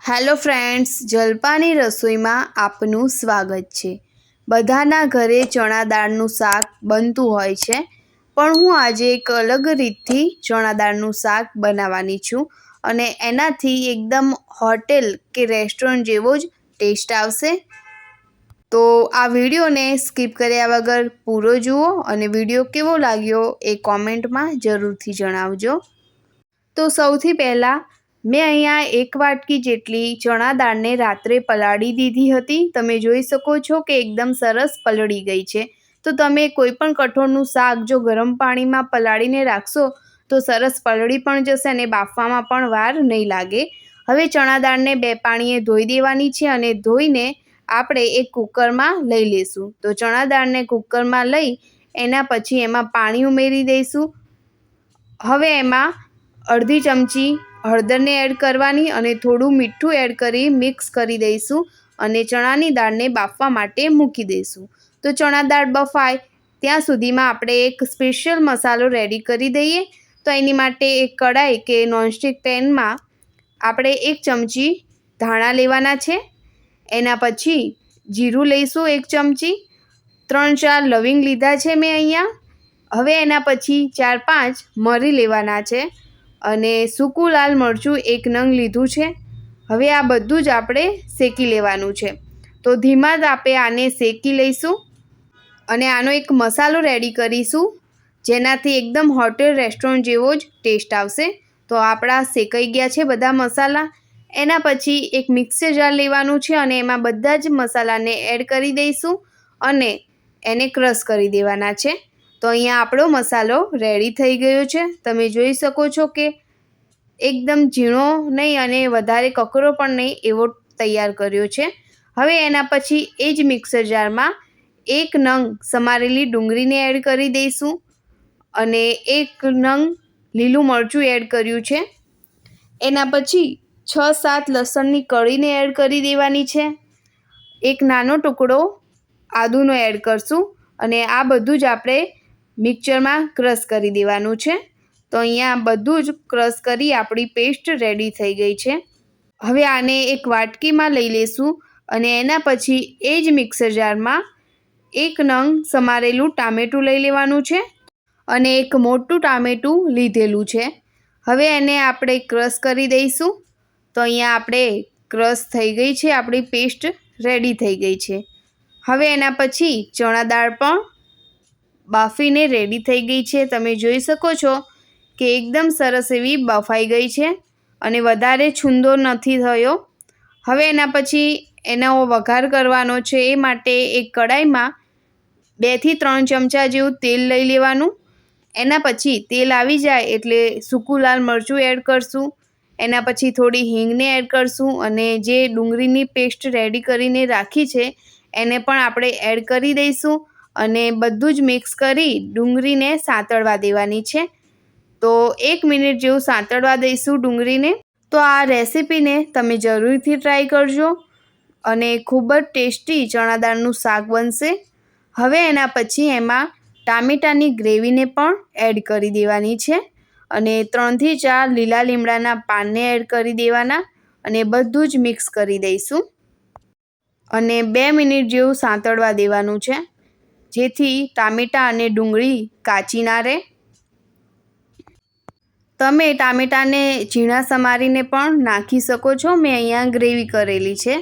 Hello friends, જલપાની રસોઈમાં આપનું સ્વાગત છે। બધાના ઘરે ચણા દાળનું શાક બનતું હોય છે, પણ હું આજે એક અલગ રીતથી ચણા દાળનું શાક બનાવવાની છું અને એનાથી એકદમ હોટેલ કે રેસ્ટોરન્ટ જેવો જ ટેસ્ટ આવશે। તો આ વિડીયોને સ્કીપ કર્યા વગર પૂરો જુઓ અને વિડીયો કેવો લાગ્યો એ કોમેન્ટમાં જરૂરથી જણાવજો। તો સૌથી પહેલાં મેં અહીંયા 1 વાટકી જેટલી ચણા દાળને રાત્રે પલાળી દીધી હતી। તમે જોઈ શકો છો કે એકદમ સરસ પલળી ગઈ છે। તો તમે કોઈપણ કઠોળનું શાક જો ગરમ પાણીમાં પલાળીને રાખશો તો સરસ પલળી પણ જશે અને બાફવામાં પણ વાર નહીં લાગે। હવે ચણા દાળને 2 પાણીએ ધોઈ દેવાની છે અને ધોઈને આપણે એક કુકરમાં લઈ લઈશું। તો ચણા દાળને કુકરમાં લઈ એના પછી એમાં પાણી ઉમેરી દઈશું। હવે એમાં અડધી ચમચી હળદરને એડ કરવાની અને થોડું મીઠું એડ કરી મિક્સ કરી દઈશું અને ચણાની દાળને બાફવા માટે મૂકી દઈશું। તો ચણા દાળ બફાય ત્યાં સુધીમાં આપણે એક સ્પેશિયલ મસાલો રેડી કરી દઈએ। તો એની માટે એક કઢાઈ કે નોનસ્ટિક પેનમાં આપણે 1 ચમચી ધાણા લેવાના છે। એના પછી જીરું લઈશું 1 ચમચી, 3-4 લવિંગ લીધા છે મેં અહીંયા। હવે એના પછી 4-5 મરી લેવાના છે અને સૂકું લાલ મરચું 1 નંગ લીધું છે। હવે આ બધું જ આપણે શેકી લેવાનું છે। તો ધીમા તાપે આને શેકી લઈશું અને આનો એક મસાલો રેડી કરીશું જેનાથી એકદમ હોટેલ રેસ્ટોરન્ટ જેવો જ ટેસ્ટ આવશે। તો આપણા શેકાઈ ગયા છે બધા મસાલા। એના પછી એક મિક્સર જાર લેવાનું છે અને એમાં બધા જ મસાલાને એડ કરી દઈશું અને એને ક્રશ કરી દેવાના છે। તો અહીંયા આપણો મસાલો રેડી થઈ ગયો છે। તમે જોઈ શકો છો કે એકદમ ઝીણો નહીં અને વધારે કકરો પણ નહીં એવો તૈયાર કર્યો છે। હવે એના પછી એ જ મિક્સર જારમાં 1 નંગ સમારેલી ડુંગળીને એડ કરી દઈશું અને 1 નંગ લીલું મરચું એડ કર્યું છે। એના પછી 6-7 લસણની કળીને એડ કરી દેવાની છે। 1 નાનો ટુકડો આદુનો એડ કરશું અને આ બધું જ આપણે મિક્સરમાં ક્રશ કરી દેવાનું છે। તો અહીંયા બધું જ ક્રશ કરી આપણી પેસ્ટ રેડી થઈ ગઈ છે। હવે આને એક વાટકીમાં લઈ લઈશું અને એના પછી એ જ મિક્સર જારમાં 1 નંગ સમારેલું ટામેટું લઈ લેવાનું છે અને એક મોટું ટામેટું લીધેલું છે। હવે એને આપણે ક્રશ કરી દઈશું। તો અહીંયા આપણે ક્રશ થઈ ગઈ છે, આપણી પેસ્ટ રેડી થઈ ગઈ છે। હવે એના પછી ચણા દાળ પણ બાફીને રેડી થઈ ગઈ છે। તમે જોઈ શકો છો કે એકદમ સરસ એવી બફાઈ ગઈ છે અને વધારે છૂંદો નથી થયો। હવે એના પછી એનો વઘાર કરવાનો છે। એ માટે એક કઢાઈમાં 2 થી 3 ચમચા જેવું તેલ લઈ લેવાનું। એના પછી તેલ આવી જાય એટલે સૂકું લાલ મરચું એડ કરશું। એના પછી થોડી હિંગને એડ કરશું અને જે ડુંગળીની પેસ્ટ રેડી કરીને રાખી છે એને પણ આપણે એડ કરી દઈશું અને બધું જ મિક્સ કરી ડુંગળીને સાંતળવા દેવાની છે। તો 1 મિનિટ જેવું સાંતળવા દઈશું ડુંગળીને। તો આ રેસીપીને તમે જરૂરથી ટ્રાય કરજો અને ખૂબ જ ટેસ્ટી ચણા દાળનું શાક બનશે। હવે એના પછી એમાં ટામેટાની ગ્રેવીને પણ એડ કરી દેવાની છે અને 3 થી 4 લીલા લીમડાના પાનને એડ કરી દેવાના અને બધું જ મિક્સ કરી દઈશું અને 2 મિનિટ જેવું સાંતળવા દેવાનું છે જેથી ટામેટાં અને ડુંગળી કાચી ના રહે। તમે ટામેટાને ઝીણા સમારીને પણ નાખી શકો છો। મેં અહીંયા ગ્રેવી કરેલી છે।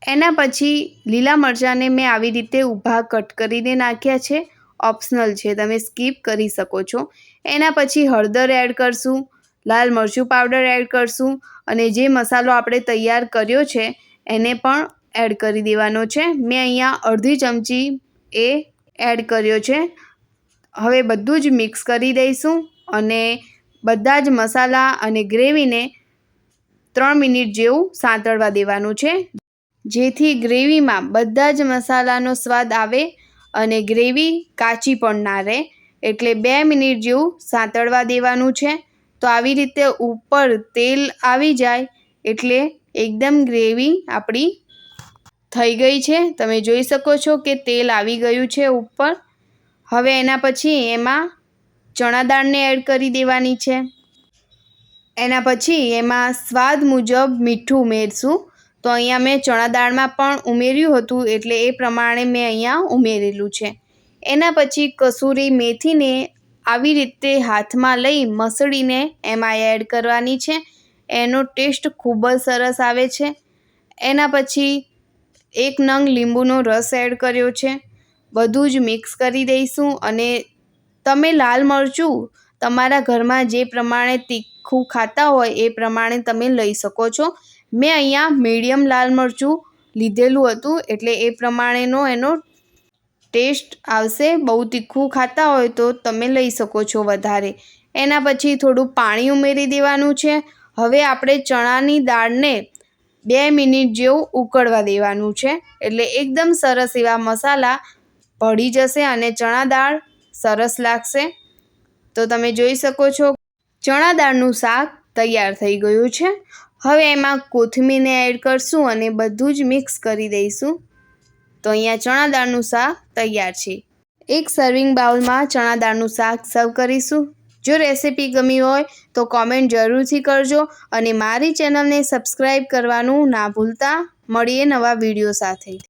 એના પછી લીલા મરચાંને મેં આવી રીતે ઊભા કટ કરીને નાખ્યા છે, ઓપ્શનલ છે, તમે સ્કીપ કરી શકો છો। એના પછી હળદર એડ કરશું, લાલ મરચું પાવડર એડ કરશું અને જે મસાલો આપણે તૈયાર કર્યો છે એને પણ એડ કરી દેવાનો છે। મેં અહીંયા અડધી ચમચી એ એડ કર્યો છે। હવે બધું જ મિક્સ કરી દઈશું અને બધા જ મસાલા અને ગ્રેવીને 3 મિનિટ જેવું સાંતળવા દેવાનું છે જેથી ગ્રેવીમાં બધા જ મસાલાનો સ્વાદ આવે અને ગ્રેવી કાચી પણ ના રહે। એટલે 2 મિનિટ જેવું સાંતળવા દેવાનું છે। તો આવી રીતે ઉપર તેલ આવી જાય એટલે એકદમ ગ્રેવી આપણી થઈ ગઈ છે। તમે જોઈ શકો છો કે તેલ આવી ગયું છે ઉપર। હવે એના પછી એમાં ચણા દાળને એડ કરી દેવાની છે। એના પછી એમાં સ્વાદ મુજબ મીઠું ઉમેરશું. તો અહીંયા મેં ચણા દાળમાં પણ ઉમેર્યું હતું એટલે એ પ્રમાણે મેં અહીંયા ઉમેરેલું છે. એના પછી કસૂરી મેથીને આવી રીતે હાથમાં લઈ મસળીને એમાં એડ કરવાની છે. એનો ટેસ્ટ ખૂબ જ સરસ આવે છે. એના પછી 1 નંગ લીંબુનો રસ એડ કર્યો છે. બધું જ મિક્સ કરી દઈશું અને તમે લાલ મરચું તમારા ઘરમાં જે પ્રમાણે તીખું ખાતા હોય એ પ્રમાણે તમે લઈ શકો છો. મેં અહીંયા મીડિયમ લાલ મરચું લીધેલું હતું એટલે એ પ્રમાણેનો એનો ટેસ્ટ આવશે. બહુ તીખું ખાતા હોય તો તમે લઈ શકો છો વધારે. એના પછી થોડું પાણી ઉમેરી દેવાનું છે. હવે આપણે ચણાની દાળને 2 મિનિટ જેવું ઉકળવા દેવાનું છે એટલે એકદમ સરસ એવા મસાલા ભળી જશે અને ચણા દાળ સરસ લાગશે. તો તમે જોઈ શકો છો ચણા દાળનું શાક તૈયાર થઈ ગયું છે. હવે એમાં કોથમીરને એડ કરશું અને બધું જ મિક્સ કરી દઈશું. તો અહીંયા ચણા દાળનું શાક તૈયાર છે. એક સર્વિંગ બાઉલમાં ચણા દાળનું શાક સર્વ કરીશું. જો રેસિપી ગમી હોય તો કોમેન્ટ જરૂરથી કરજો અને મારી ચેનલને સબસ્ક્રાઈબ કરવાનું ના ભૂલતા. મળીએ નવા વિડીયો સાથે.